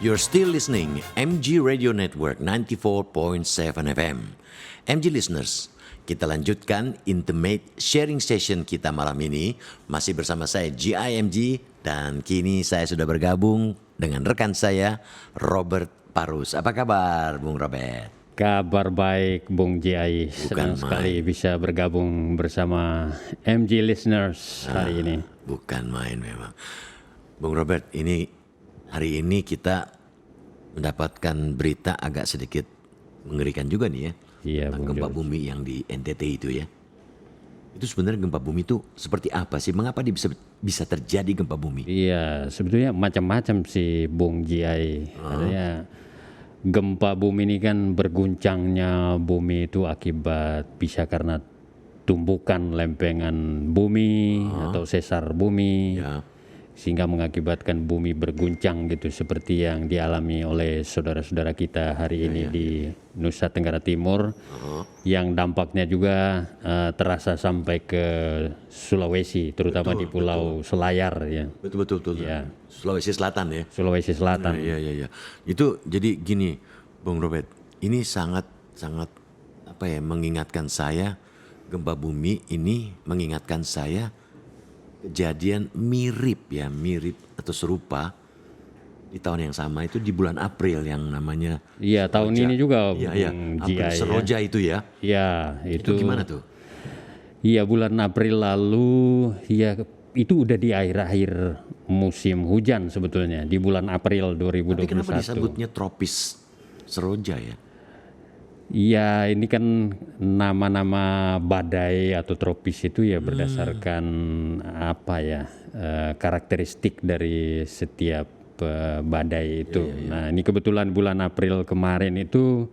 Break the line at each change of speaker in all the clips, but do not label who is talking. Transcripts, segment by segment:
You're still listening MG Radio Network 94.7 FM. MG listeners, kita lanjutkan intimate sharing session kita malam ini. Masih bersama saya GIMG dan kini saya sudah bergabung dengan rekan saya Robert Parus. Apa kabar Bung Robert?
Kabar baik Bung GI, senang sekali bisa bergabung bersama MG listeners hari ini.
Bukan main memang. Bung Robert, hari ini kita mendapatkan berita agak sedikit mengerikan juga nih ya.
Iya,
tentang gempa bumi yang di NTT itu ya. Itu sebenarnya gempa bumi itu seperti apa sih? Mengapa dia bisa terjadi gempa bumi?
Iya, sebetulnya macam-macam sih Bung GI. Artinya gempa bumi ini kan berguncangnya bumi itu akibat bisa karena tumbukan lempengan bumi atau sesar bumi.
Ya.
Sehingga mengakibatkan bumi berguncang gitu seperti yang dialami oleh saudara-saudara kita hari ini di Nusa Tenggara Timur yang dampaknya juga terasa sampai ke Sulawesi terutama di Pulau Selayar ya.
Betul.
Ya.
Sulawesi Selatan ya.
Sulawesi Selatan.
Iya. Itu jadi gini, Bung Robert, ini sangat mengingatkan saya, gempa bumi ini mengingatkan saya kejadian mirip atau serupa di tahun yang sama itu di bulan April yang namanya
Iya, tahun ini juga
Bung
GI
Seroja itu ya.
Iya,
Itu gimana tuh?
Iya, bulan April lalu ya itu udah di akhir-akhir musim hujan sebetulnya di bulan April 2021.
Tapi kenapa disebutnya tropis Seroja ya?
Iya, ini kan nama-nama badai atau tropis itu ya berdasarkan karakteristik dari setiap badai itu. Nah, ini kebetulan bulan April kemarin itu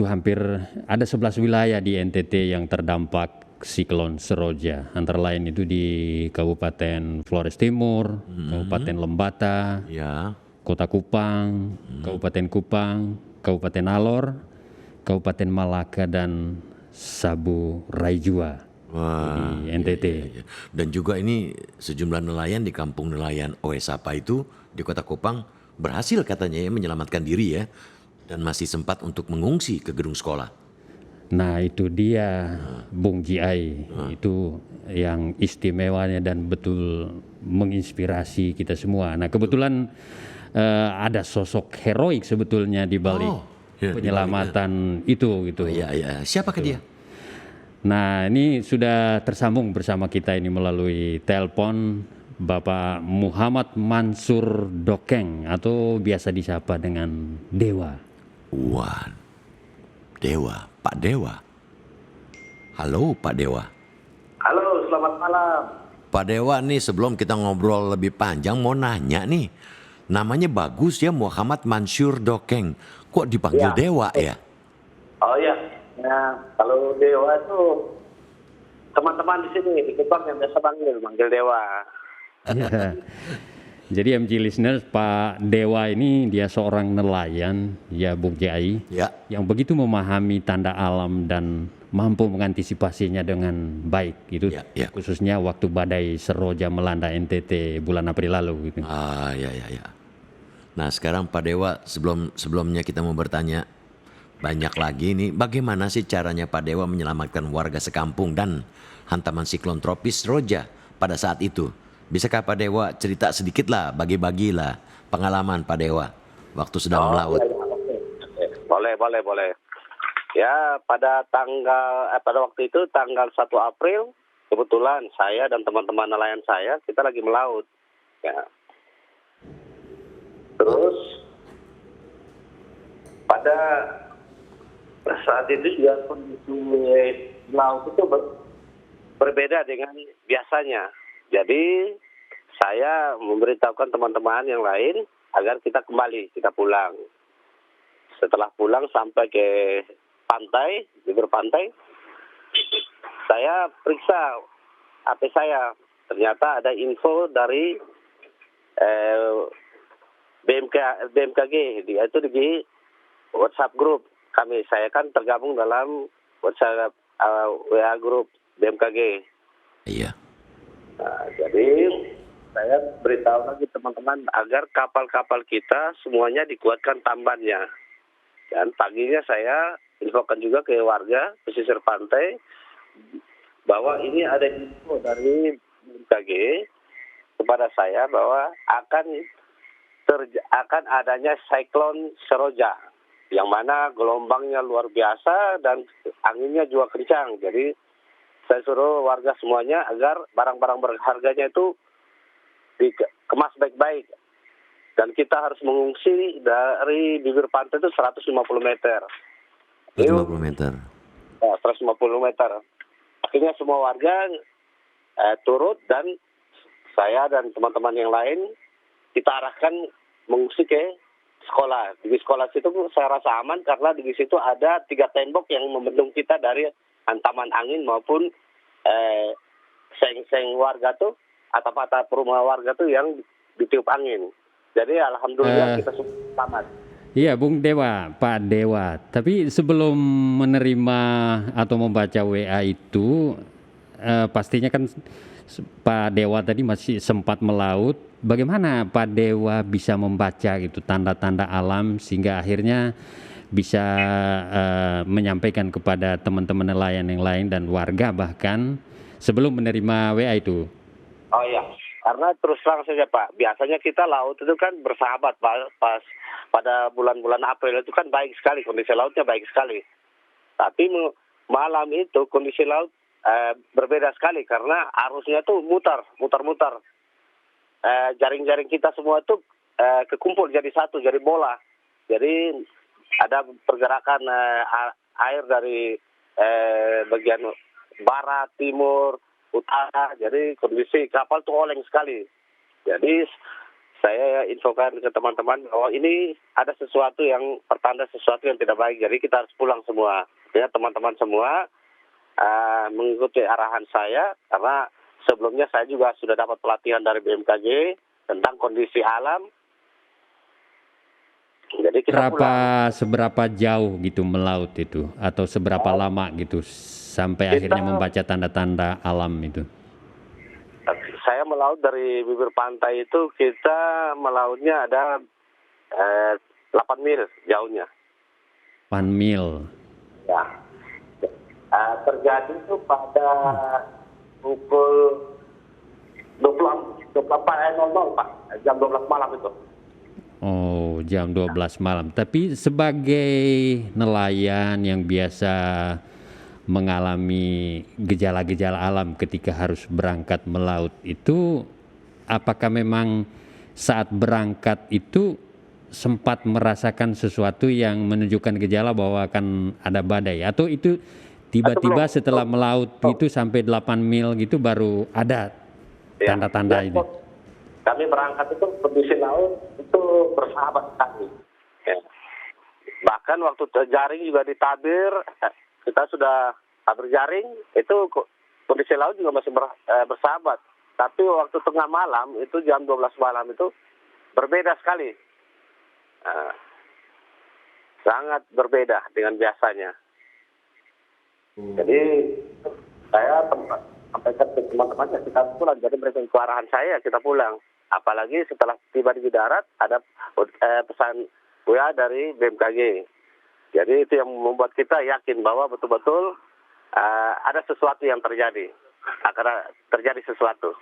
hampir ada 11 wilayah di NTT yang terdampak siklon Seroja. Antara lain itu di Kabupaten Flores Timur, Kabupaten Lembata, Kota Kupang, Kabupaten Kupang, Kabupaten Alor, Kabupaten Malaka dan Sabu Raijua di NTT.
Iya. Dan juga ini sejumlah nelayan di kampung nelayan Oesapa itu di Kota Kupang berhasil katanya ya menyelamatkan diri ya dan masih sempat untuk mengungsi ke gedung sekolah.
Nah itu dia Bung GI, itu yang istimewanya dan betul menginspirasi kita semua. Nah kebetulan ada sosok heroik sebetulnya di balik penyelamatan itu gitu.
Iya. Siapakah dia?
Nah ini sudah tersambung bersama kita ini melalui telepon Bapak Muhammad Mansur Dokeng atau biasa disapa dengan Dewa.
Dewa, Pak Dewa. Halo Pak Dewa.
Halo, selamat malam.
Pak Dewa nih sebelum kita ngobrol lebih panjang mau nanya nih. Namanya bagus ya, Muhammad Mansur Dokeng. Kok dipanggil Dewa ya?
Oh ya, kalau Dewa itu teman-teman di sini di Kupang yang biasa manggil Dewa.
Ya. Jadi MG listeners, Pak Dewa ini dia seorang nelayan ya Bung Jai yang begitu memahami tanda alam dan mampu mengantisipasinya dengan baik itu khususnya waktu badai Seroja melanda NTT bulan April lalu gitu.
Ya. Nah sekarang Pak Dewa sebelumnya kita mau bertanya banyak lagi nih, bagaimana sih caranya Pak Dewa menyelamatkan warga sekampung dan hantaman siklon tropis Seroja pada saat itu? Bisakah Pak Dewa cerita sedikit lah, bagi-bagilah pengalaman Pak Dewa waktu sedang melaut?
Boleh. Ya pada waktu itu tanggal 1 April kebetulan saya dan teman-teman nelayan saya kita lagi melaut. Ya. Terus pada saat itu juga kondisi laut itu berbeda dengan biasanya. Jadi saya memberitahukan teman-teman yang lain agar kita pulang. Setelah pulang sampai ke bibir pantai, saya periksa HP saya. Ternyata ada info dari BMKG, itu di WhatsApp grup kami. Saya kan tergabung dalam WhatsApp WA grup BMKG.
Iya.
Nah, jadi saya beritahu lagi teman-teman agar kapal-kapal kita semuanya dikuatkan tambannya. Dan paginya saya infokan juga ke warga pesisir pantai bahwa ini ada info dari BMKG kepada saya bahwa akan adanya siklon Seroja yang mana gelombangnya luar biasa dan anginnya juga kencang. Jadi saya suruh warga semuanya agar barang-barang berharganya itu dikemas baik-baik. Dan kita harus mengungsi dari bibir pantai itu 150 meter.
150 meter.
150 meter. Akhirnya semua warga turut dan saya dan teman-teman yang lain kita arahkan mengungsi ke sekolah. Di sekolah situ saya rasa aman karena di situ ada 3 tembok yang membendung kita dari hantaman angin maupun seng-seng warga tuh atap-atap rumah warga tuh yang ditiup angin. Jadi alhamdulillah kita selamat.
Iya, Bung Dewa, Pak Dewa. Tapi sebelum menerima atau membaca WA itu, pastinya kan Pak Dewa tadi masih sempat melaut. Bagaimana Pak Dewa bisa membaca gitu tanda-tanda alam sehingga akhirnya bisa menyampaikan kepada teman-teman nelayan yang lain dan warga bahkan sebelum menerima WA itu?
Oh iya, karena terus terang saja Pak, biasanya kita laut itu kan bersahabat pas pada bulan-bulan April itu kan baik sekali, kondisi lautnya baik sekali. Tapi malam itu kondisi laut berbeda sekali karena arusnya tuh mutar-mutar. Jaring-jaring kita semua tuh kekumpul jadi satu, jadi bola. Jadi ada pergerakan air dari bagian barat, timur, utara. Jadi kondisi kapal tuh oleng sekali. Jadi saya infokan ke teman-teman bahwa ini ada sesuatu yang pertanda sesuatu yang tidak baik. Jadi kita harus pulang semua. Ya, teman-teman semua mengikuti arahan saya karena sebelumnya saya juga sudah dapat pelatihan dari BMKG tentang kondisi alam. Jadi kita
seberapa jauh gitu melaut itu atau seberapa lama gitu sampai akhirnya membaca tanda-tanda alam itu?
Saya melaut dari bibir pantai itu kita melautnya ada 8 mil jauhnya.
8 mil.
Ya. Terjadi itu pada pukul 24.00 Pak, jam 12 malam itu.
Oh, jam 12 malam. Tapi sebagai nelayan yang biasa mengalami gejala-gejala alam ketika harus berangkat melaut itu, apakah memang saat berangkat itu sempat merasakan sesuatu yang menunjukkan gejala bahwa akan ada badai? Atau itu tiba-tiba setelah melaut itu sampai 8 mil gitu baru ada tanda-tanda ini?
Kami berangkat itu kondisi laut itu bersahabat sekali. Ya. Bahkan waktu jaring juga ditabir, kita sudah tabir jaring, itu kondisi laut juga masih bersahabat. Tapi waktu tengah malam, itu jam 12 malam itu berbeda sekali. Sangat berbeda dengan biasanya. Jadi saya sampaikan ke teman-teman kita pulang. Jadi mereka ke arahan saya, kita pulang. Apalagi setelah tiba di darat ada pesan WA dari BMKG. Jadi itu yang membuat kita yakin bahwa betul-betul ada sesuatu yang terjadi. Akan terjadi sesuatu.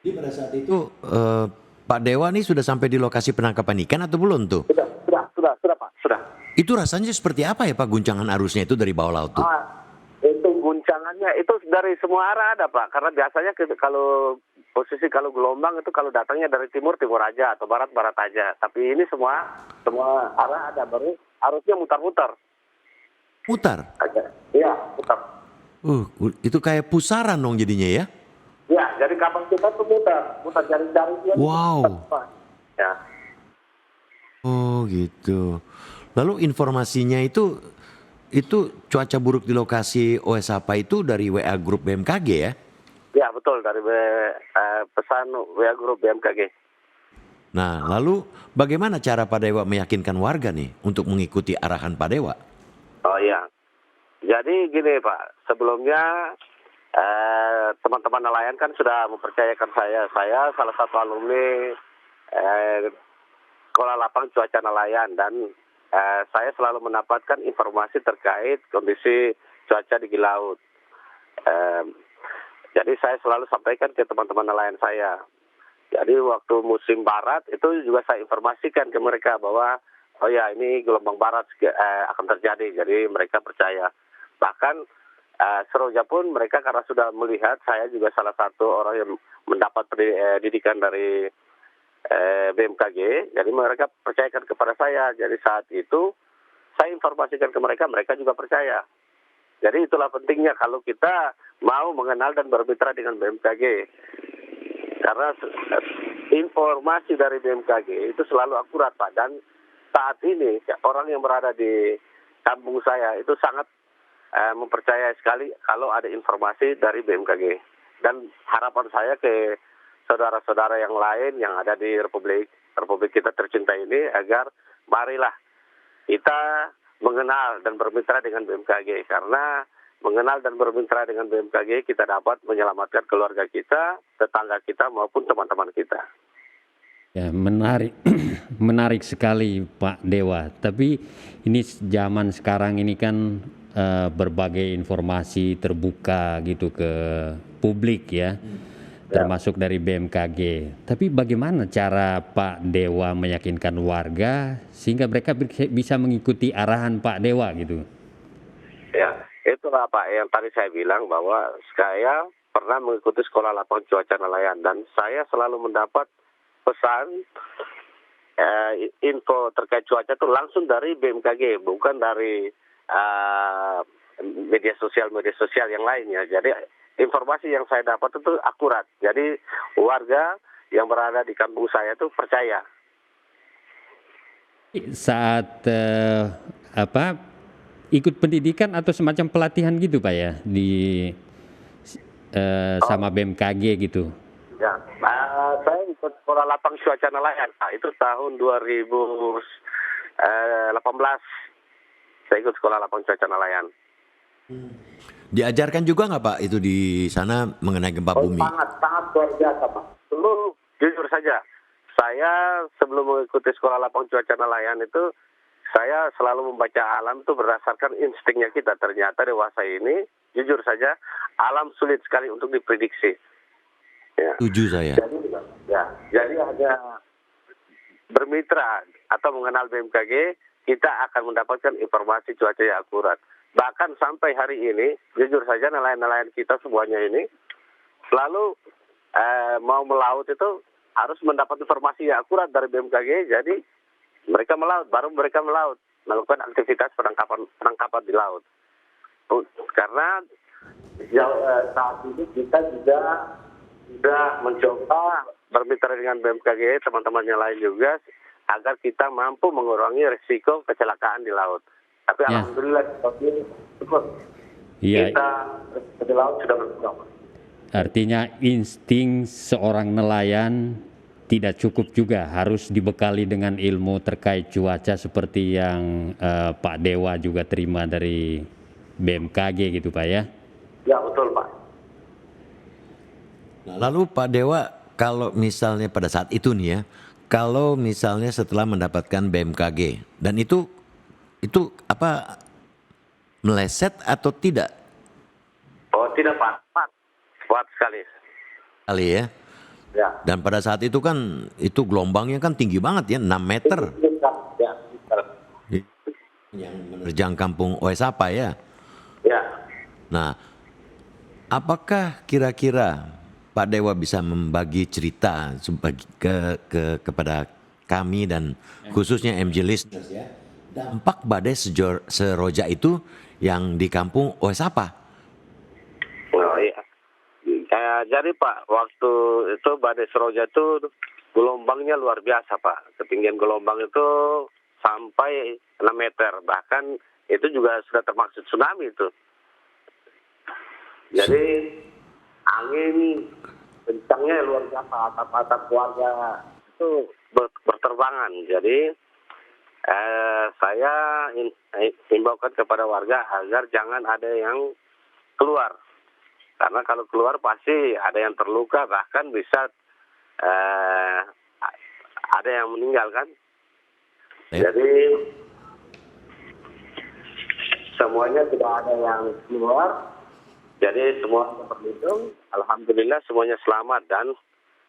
Jadi pada saat itu Pak Dewa nih sudah sampai di lokasi penangkapan ikan atau belum tuh?
Sudah Pak, sudah.
Itu rasanya seperti apa ya Pak guncangan arusnya itu dari bawah laut tuh?
Itu guncangannya itu dari semua arah ada Pak. Karena biasanya kalau gelombang itu kalau datangnya dari timur aja atau barat aja. Tapi ini semua arah ada, baru arusnya mutar-mutar.
Mutar?
Iya, mutar.
Itu kayak pusaran dong jadinya ya?
Ya, jadi kapal kita tuh mutar jaring-jaring.
Wow.
Mutar, ya.
Oh gitu. Lalu informasinya itu cuaca buruk di lokasi OS apa itu dari WA grup BMKG ya?
Ya betul, dari pesan WA grup BMKG.
Nah lalu bagaimana cara Pak Dewa meyakinkan warga nih untuk mengikuti arahan Pak Dewa?
Oh iya, jadi gini Pak, sebelumnya teman-teman nelayan kan sudah mempercayakan saya. Saya salah satu alumni Sekolah Lapang Cuaca Nelayan dan saya selalu mendapatkan informasi terkait kondisi cuaca di laut. Jadi saya selalu sampaikan ke teman-teman nelayan saya. Jadi waktu musim barat itu juga saya informasikan ke mereka bahwa oh ya ini gelombang barat akan terjadi. Jadi mereka percaya. Bahkan Seroja pun mereka karena sudah melihat saya juga salah satu orang yang mendapat pendidikan dari BMKG, jadi mereka percayakan kepada saya. Jadi saat itu saya informasikan ke mereka, mereka juga percaya. Jadi itulah pentingnya kalau kita mau mengenal dan bermitra dengan BMKG. Karena informasi dari BMKG itu selalu akurat, Pak. Dan saat ini orang yang berada di kampung saya itu sangat mempercayai sekali kalau ada informasi dari BMKG. Dan harapan saya ke saudara-saudara yang lain yang ada di Republik kita tercinta ini agar marilah kita mengenal dan bermitra dengan BMKG. Karena mengenal dan bermitra dengan BMKG kita dapat menyelamatkan keluarga kita, tetangga kita maupun teman-teman kita.
Ya, menarik, menarik sekali Pak Dewa. Tapi ini zaman sekarang ini kan berbagai informasi terbuka gitu ke publik ya, termasuk dari BMKG. Tapi bagaimana cara Pak Dewa meyakinkan warga sehingga mereka bisa mengikuti arahan Pak Dewa gitu?
Ya, itulah Pak yang tadi saya bilang bahwa saya pernah mengikuti Sekolah Lapang Cuaca Nelayan dan saya selalu mendapat pesan info terkait cuaca itu langsung dari BMKG, bukan dari media sosial yang lainnya. Jadi informasi yang saya dapat itu akurat. Jadi warga yang berada di kampung saya itu percaya.
Saat ikut pendidikan atau semacam pelatihan gitu Pak ya di sama BMKG gitu?
Ya, saya ikut Sekolah Lapang Cuaca Nelayan. Itu tahun 2018. Saya ikut Sekolah Lapang Cuaca Nelayan.
Diajarkan juga nggak Pak itu di sana mengenai gempa bumi?
Sangat luar biasa Pak. Dulu jujur saja, saya sebelum mengikuti Sekolah Lapang Cuaca Nelayan itu, saya selalu membaca alam itu berdasarkan instingnya kita. Ternyata dewasa ini, jujur saja, alam sulit sekali untuk diprediksi. Ya.
Setuju saya.
Jadi hanya bermitra atau mengenal BMKG, kita akan mendapatkan informasi cuaca yang akurat. Bahkan sampai hari ini, jujur saja nelayan-nelayan kita semuanya ini selalu mau melaut itu harus mendapat informasi yang akurat dari BMKG. Jadi mereka melaut, baru mereka melaut, melakukan aktivitas penangkapan di laut. Karena saat ini kita juga sudah mencoba bermitra dengan BMKG, teman-teman yang lain juga, agar kita mampu mengurangi risiko kecelakaan di laut. Tapi alhamdulillah kita di laut sudah berkurang.
Artinya insting seorang nelayan tidak cukup juga, harus dibekali dengan ilmu terkait cuaca seperti yang Pak Dewa juga terima dari BMKG gitu Pak ya?
Ya betul Pak.
Lalu Pak Dewa, kalau misalnya pada saat itu nih ya, kalau misalnya setelah mendapatkan BMKG dan itu apa meleset atau tidak?
Oh tidak Pak, kuat sekali.
Kali ya.
Ya.
Dan pada saat itu kan itu gelombangnya kan tinggi banget ya, 6 meter.
Ya.
Yang menerjang kampung Oesapa ya.
Ya.
Nah, apakah kira-kira Pak Dewa bisa membagi cerita kepada kami dan khususnya MG listeners ya, dampak badai Seroja itu yang di kampung Oesapa?
Oh iya. Jadi Pak, waktu itu badai Seroja itu gelombangnya luar biasa Pak. Ketinggian gelombang itu sampai 6 meter. Bahkan itu juga sudah termasuk tsunami itu. Jadi angin kencangnya luar biasa, atap-atap warga itu berterbangan. Jadi saya himbaukan kepada warga agar jangan ada yang keluar Karena kalau keluar pasti ada yang terluka, bahkan bisa ada yang meninggal kan.
Ya.
Jadi semuanya tidak ada yang keluar. Jadi semua terlindung. Alhamdulillah semuanya selamat. Dan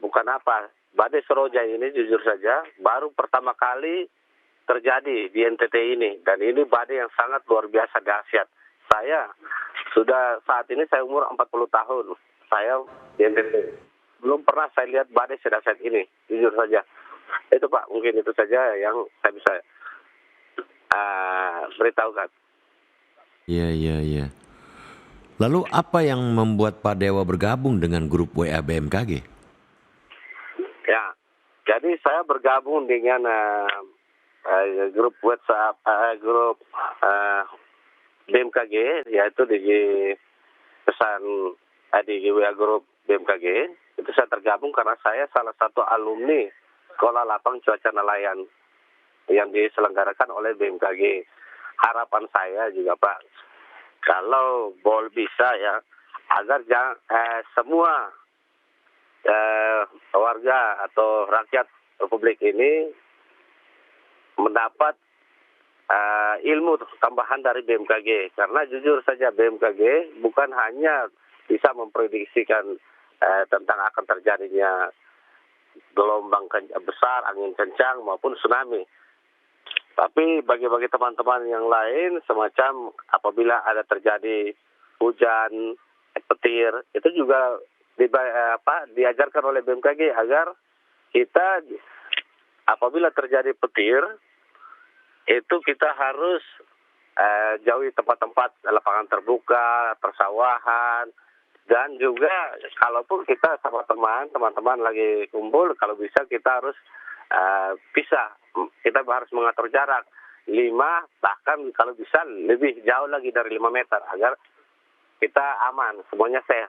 bukan apa, badai Seroja ini jujur saja baru pertama kali terjadi di NTT ini. Dan ini badai yang sangat luar biasa dahsyat. Saya sudah saat ini saya umur 40 tahun. Saya di NTT. Belum pernah saya lihat badai sedahsyat ini, jujur saja. Itu Pak, mungkin itu saja yang saya bisa beritahukan.
Iya. Lalu apa yang membuat Pak Dewa bergabung dengan grup WA BMKG?
Ya, jadi saya bergabung dengan grup WhatsApp, grup BMKG, yaitu di pesan di WA grup BMKG. Itu saya tergabung karena saya salah satu alumni Sekolah Lapang Cuaca Nelayan yang diselenggarakan oleh BMKG. Harapan saya juga Pak, kalau bisa ya, agar semua warga atau rakyat Republik ini mendapat ilmu tambahan dari BMKG. Karena jujur saja BMKG bukan hanya bisa memprediksikan tentang akan terjadinya gelombang besar, angin kencang maupun tsunami. Tapi bagi teman-teman yang lain, semacam apabila ada terjadi hujan, petir, itu juga diajarkan oleh BMKG agar kita apabila terjadi petir, itu kita harus jauhi tempat-tempat lapangan terbuka, persawahan, dan juga kalaupun kita sama teman-teman lagi kumpul, kalau bisa kita harus pisah. Kita harus mengatur jarak 5, bahkan kalau bisa lebih jauh lagi dari 5 meter agar kita aman, semuanya safe.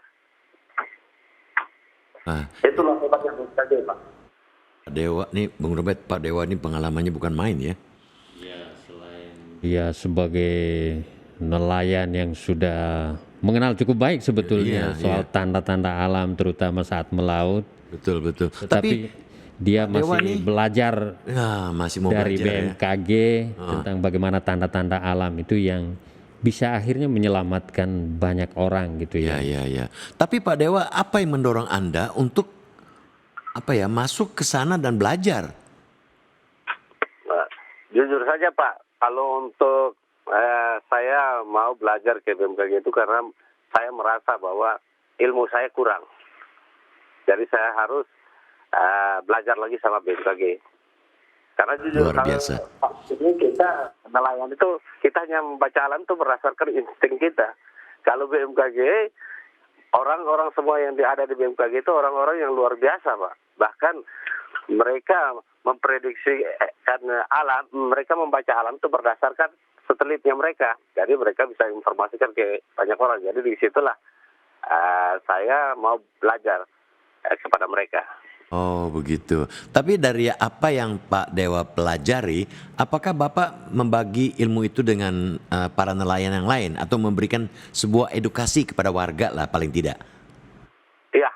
Itulah hebatnya BMKG, Pak.
Pak Dewa nih, Bung Robert, Pak Dewa ini pengalamannya bukan main ya?
Ya, sebagai nelayan yang sudah mengenal cukup baik sebetulnya soal tanda-tanda alam, terutama saat melaut.
Betul.
Tapi dia masih belajar
masih mau
dari
belajar
BMKG tentang bagaimana tanda-tanda alam itu yang bisa akhirnya menyelamatkan banyak orang gitu ya.
Ya. Tapi Pak Dewa, apa yang mendorong Anda untuk masuk ke sana dan belajar?
Nah, jujur saja Pak, kalau untuk saya mau belajar ke BMKG itu karena saya merasa bahwa ilmu saya kurang. Jadi saya harus belajar lagi sama BMKG. Karena jujur
Luar biasa.
ini kita nelayan itu, kita hanya membaca alam itu berdasarkan insting kita. Kalau BMKG, orang-orang semua yang ada di BMKG itu orang-orang yang luar biasa Pak. Bahkan mereka memprediksi alam, mereka membaca alam itu berdasarkan satelitnya mereka. Jadi mereka bisa informasikan ke banyak orang. Jadi disitulah saya mau belajar kepada mereka.
Oh begitu. Tapi dari apa yang Pak Dewa pelajari, apakah Bapak membagi ilmu itu dengan para nelayan yang lain atau memberikan sebuah edukasi kepada warga lah paling tidak?
Iya,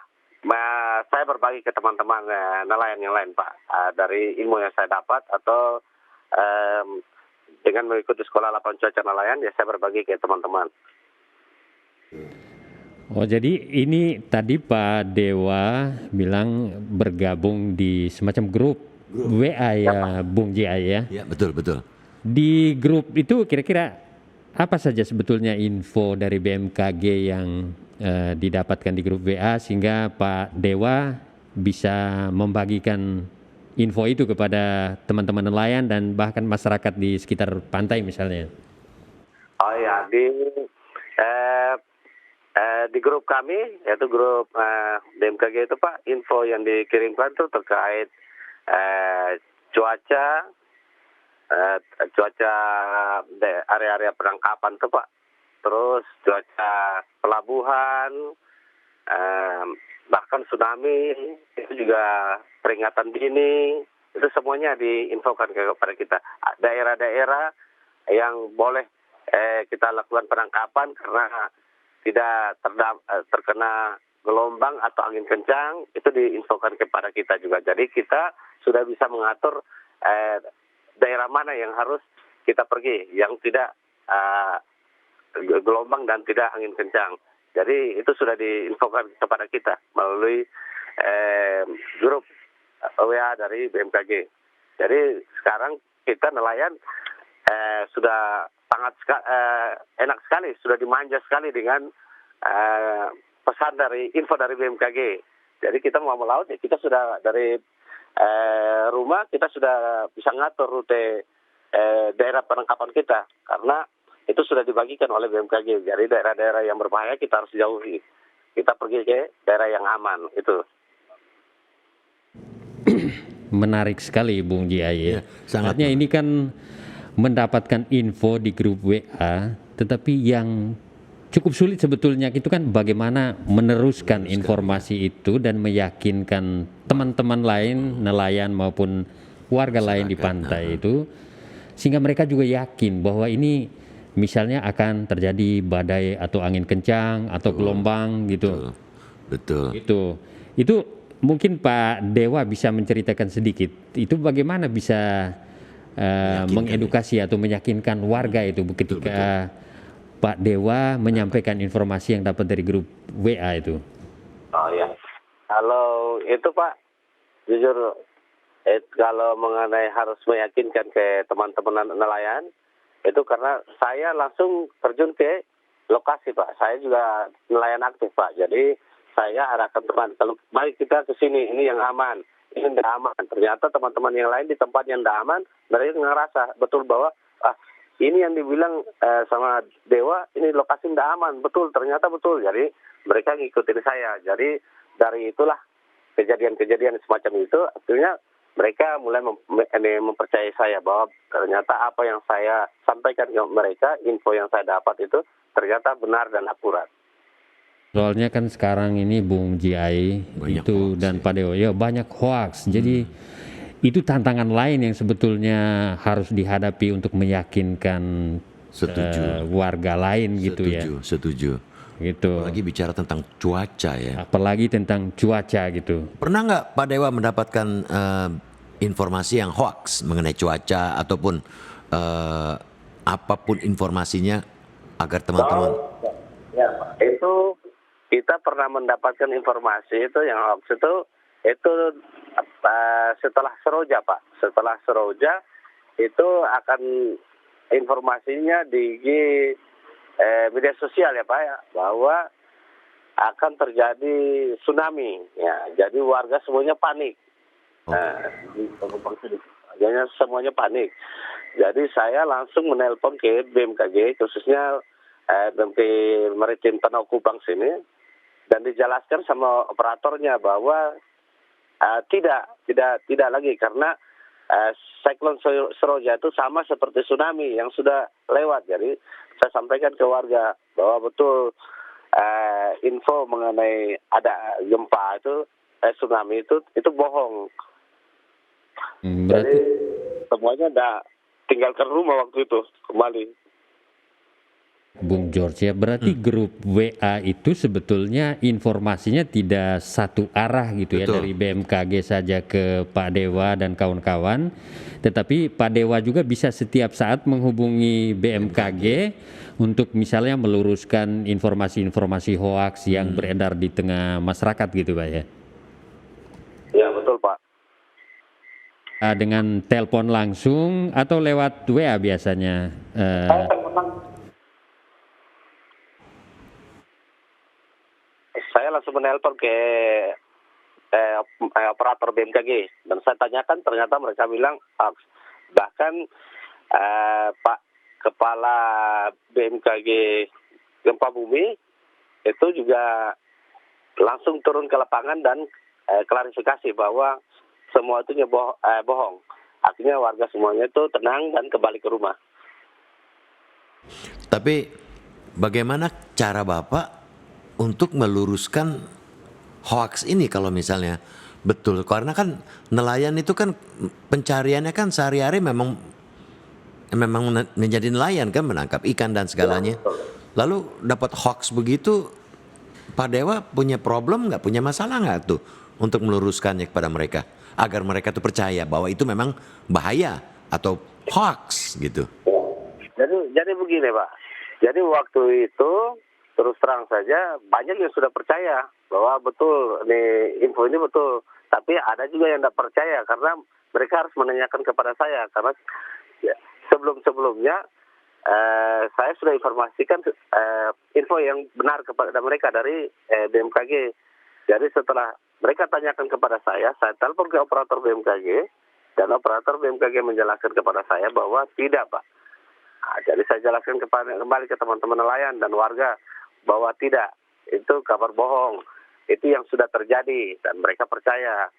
saya berbagi ke teman-teman nelayan yang lain Pak, dari ilmu yang saya dapat atau dengan mengikuti sekolah lapangan cuaca nelayan, ya saya berbagi ke teman-teman.
Oh, jadi ini tadi Pak Dewa bilang bergabung di semacam grup WA ya, Bung Jia ya?
Ya betul.
Di grup itu kira-kira apa saja sebetulnya info dari BMKG yang didapatkan di grup WA sehingga Pak Dewa bisa membagikan info itu kepada teman-teman nelayan dan bahkan masyarakat di sekitar pantai misalnya?
Oh ya, di grup kami, yaitu grup BMKG itu Pak, info yang dikirimkan itu terkait cuaca area-area penangkapan tuh Pak, terus cuaca pelabuhan, bahkan tsunami, itu juga peringatan dini, itu semuanya diinfokan kepada kita. Daerah-daerah yang boleh kita lakukan penangkapan karena tidak terkena gelombang atau angin kencang, itu diinfokan kepada kita juga. Jadi kita sudah bisa mengatur daerah mana yang harus kita pergi, yang tidak gelombang dan tidak angin kencang. Jadi itu sudah diinfokan kepada kita melalui grup WA dari BMKG. Jadi sekarang kita nelayan sudah sangat enak sekali, sudah dimanja sekali dengan pesan dari info dari BMKG. Jadi kita mau melaut, ya kita sudah dari rumah kita sudah bisa ngatur rute daerah penangkapan kita, karena itu sudah dibagikan oleh BMKG. Jadi daerah-daerah yang berbahaya kita harus jauhi. Kita pergi ke daerah yang aman itu.
Menarik sekali Bung Jiai.
Ya, sangat.
Artinya ini kan mendapatkan info di grup WA, tetapi yang cukup sulit sebetulnya itu kan bagaimana meneruskan informasi itu dan meyakinkan teman-teman lain, nelayan maupun warga lain di pantai itu, sehingga mereka juga yakin bahwa ini misalnya akan terjadi badai atau angin kencang atau gelombang gitu.
Betul.
Itu mungkin Pak Dewa bisa menceritakan sedikit. Itu bagaimana bisa mengedukasi atau meyakinkan warga itu ketika Pak Dewa menyampaikan informasi yang dapat dari grup WA itu.
Oh ya, kalau itu Pak, jujur kalau mengenai harus meyakinkan ke teman-teman nelayan, itu karena saya langsung terjun ke lokasi Pak. Saya juga nelayan aktif Pak. Jadi saya arahkan teman, kalau mari kita ke sini, ini yang aman, ini tidak aman. Ternyata teman-teman yang lain di tempat yang tidak aman, mereka ngerasa betul bahwa ini yang dibilang sama Dewa, ini lokasi tidak aman, betul, ternyata betul. Jadi mereka ngikutin saya. Jadi dari itulah kejadian-kejadian semacam itu, akhirnya mereka mulai mempercayai saya bahwa ternyata apa yang saya sampaikan ke mereka, info yang saya dapat itu ternyata benar dan akurat.
Soalnya kan sekarang ini Bung Jiai itu
hoax,
dan Pak Dewa ya banyak hoax. Jadi itu tantangan lain yang sebetulnya harus dihadapi untuk meyakinkan warga lain gitu ya.
Setuju.
Gitu.
Apalagi bicara tentang cuaca ya.
Apalagi tentang cuaca gitu.
Pernah nggak Pak Dewa mendapatkan informasi yang hoax mengenai cuaca ataupun apapun informasinya agar teman-teman?
Ya, itu kita pernah mendapatkan informasi itu yang hoax itu setelah Seroja Pak. Setelah Seroja itu akan informasinya di media sosial ya Pak ya, bahwa akan terjadi tsunami ya. Jadi warga semuanya panik. Jadi semuanya panik. Jadi saya langsung menelpon ke BMKG, khususnya BMK Maritim Tanah Kupang sini, dan dijelaskan sama operatornya bahwa tidak lagi, karena siklon Seroja itu sama seperti tsunami yang sudah lewat. Jadi saya sampaikan ke warga bahwa betul info mengenai ada gempa itu tsunami itu bohong. Jadi semuanya udah tinggalkan rumah waktu itu kembali.
Bung George ya, berarti grup WA itu sebetulnya informasinya tidak satu arah gitu ya, dari BMKG saja ke Pak Dewa dan kawan-kawan, tetapi Pak Dewa juga bisa setiap saat menghubungi BMKG untuk misalnya meluruskan informasi-informasi hoaks yang beredar di tengah masyarakat gitu Pak ya.
Ya betul Pak.
Dengan telepon langsung atau lewat WA biasanya?
Saya langsung menelpon ke operator BMKG dan saya tanyakan, ternyata mereka bilang hoax. Bahkan Pak Kepala BMKG Gempa Bumi itu juga langsung turun ke lapangan dan klarifikasi bahwa semua itu bohong. Akhirnya warga semuanya itu tenang dan kembali ke rumah.
Tapi bagaimana cara Bapak untuk meluruskan hoax ini kalau misalnya betul? Karena kan nelayan itu kan pencariannya kan sehari-hari memang menjadi nelayan kan, menangkap ikan dan segalanya. Lalu dapat hoax begitu, Pak Dewa punya problem nggak, punya masalah nggak tuh untuk meluruskannya kepada mereka agar mereka tuh percaya bahwa itu memang bahaya atau hoax gitu.
Jadi begini Pak, jadi waktu itu terus terang saja banyak yang sudah percaya bahwa betul nih info ini betul, tapi ada juga yang tidak percaya karena mereka harus menanyakan kepada saya karena ya, sebelum-sebelumnya saya sudah informasikan info yang benar kepada mereka dari BMKG. Jadi setelah mereka tanyakan kepada saya telepon ke operator BMKG dan operator BMKG menjelaskan kepada saya bahwa tidak Pak. Nah, jadi saya jelaskan kembali ke teman-teman nelayan dan warga bahwa tidak, itu kabar bohong, itu yang sudah terjadi dan mereka percaya.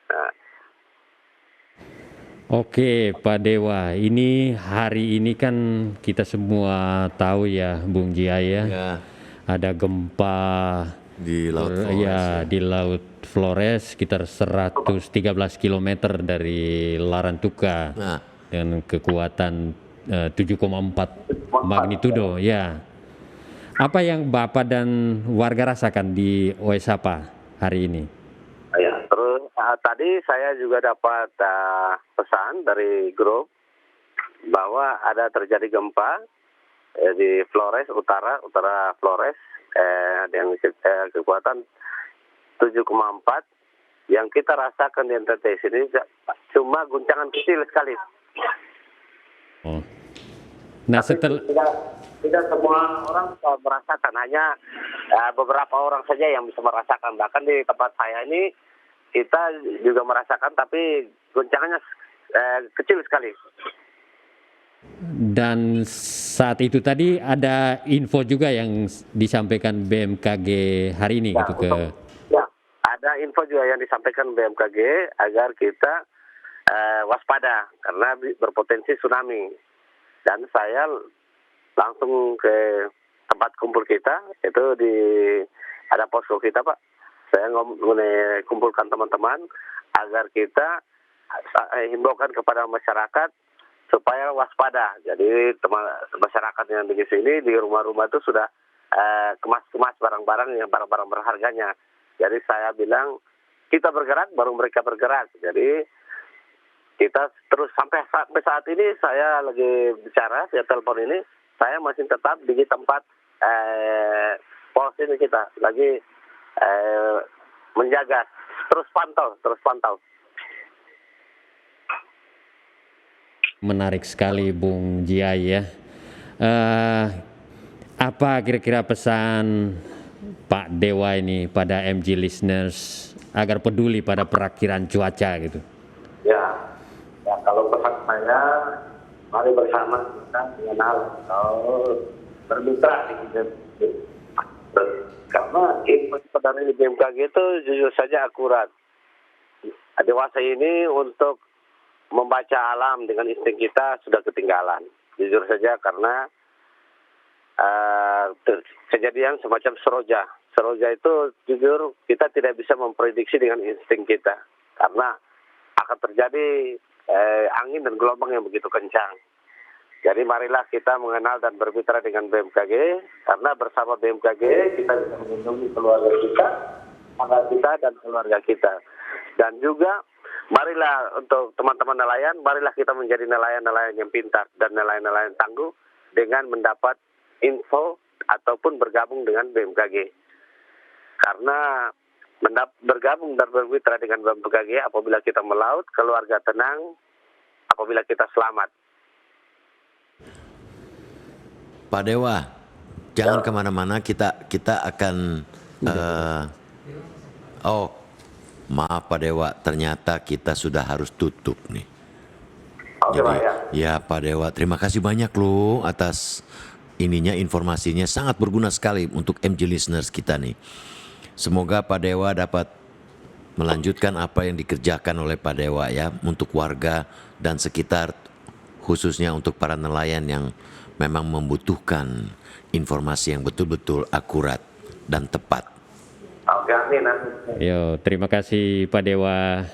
Nah,
Oke, Pak Dewa, ini hari ini kan kita semua tahu ya, Bung Jia ya,
Ya,
ada gempa
di Laut Flores.
ya di Laut Flores sekitar 113 km dari Larantuka
Nah,
dengan kekuatan 7,4 magnitudo ya. Apa yang Bapak dan warga rasakan di Oesapa hari ini?
ya. Terus tadi saya juga dapat pesan dari grup bahwa ada terjadi gempa di Flores utara Flores dengan kekuatan 7,4 yang kita rasakan di NTT sini cuma guncangan kecil sekali.
Oh. Nah, setelah
Tidak semua orang bisa merasakan, hanya beberapa orang saja yang bisa merasakan. Bahkan di tempat saya ini kita juga merasakan, tapi guncangannya kecil sekali.
dan saat itu tadi ada info juga yang disampaikan BMKG hari ini gitu ke
Ya, ada info juga yang disampaikan BMKG agar kita waspada karena berpotensi tsunami. Dan saya langsung ke tempat kumpul kita, itu ada posko kita Pak. Saya kumpulkan teman-teman agar kita himbaukan kepada masyarakat supaya waspada. Jadi masyarakat yang di sini di rumah-rumah itu sudah kemas-kemas barang-barang berharganya. Jadi saya bilang kita bergerak baru mereka bergerak. Jadi kita terus sampai saat ini saya lagi bicara via telepon ini, saya masih tetap di tempat pos ini, kita lagi menjaga, terus pantau.
Menarik sekali Bung Jia ya. Apa kira-kira pesan Pak Dewa ini pada MG listeners agar peduli pada perakhiran cuaca gitu?
Ya kalau pesan saya, mari bersama kita mengenal bermitra di karena info dari BMKG itu jujur saja akurat. Dewasa ini untuk membaca alam dengan insting kita sudah ketinggalan. Jujur saja karena kejadian semacam Seroja. Seroja itu jujur kita tidak bisa memprediksi dengan insting kita karena akan terjadi angin dan gelombang yang begitu kencang. Jadi marilah kita mengenal dan bermitra dengan BMKG karena bersama BMKG kita bisa melindungi keluarga kita, anak kita dan keluarga kita. Dan juga marilah untuk teman-teman nelayan, marilah kita menjadi nelayan-nelayan yang pintar dan nelayan-nelayan tangguh dengan mendapat info ataupun bergabung dengan BMKG. Karena bergabung dan bermitra dengan BMKG apabila kita melaut, keluarga tenang, apabila kita selamat.
Pak Dewa, jangan kemana-mana, kita akan maaf Pak Dewa, ternyata kita sudah harus tutup nih.
Oke,
Jadi
Pak,
ya Pak Dewa, terima kasih banyak loh atas informasinya sangat berguna sekali untuk MG listeners kita nih. Semoga Pak Dewa dapat melanjutkan apa yang dikerjakan oleh Pak Dewa ya untuk warga dan sekitar, khususnya untuk para nelayan yang memang membutuhkan informasi yang betul-betul akurat dan tepat.
Oke, amin.
Yo, terima kasih Pak Dewa.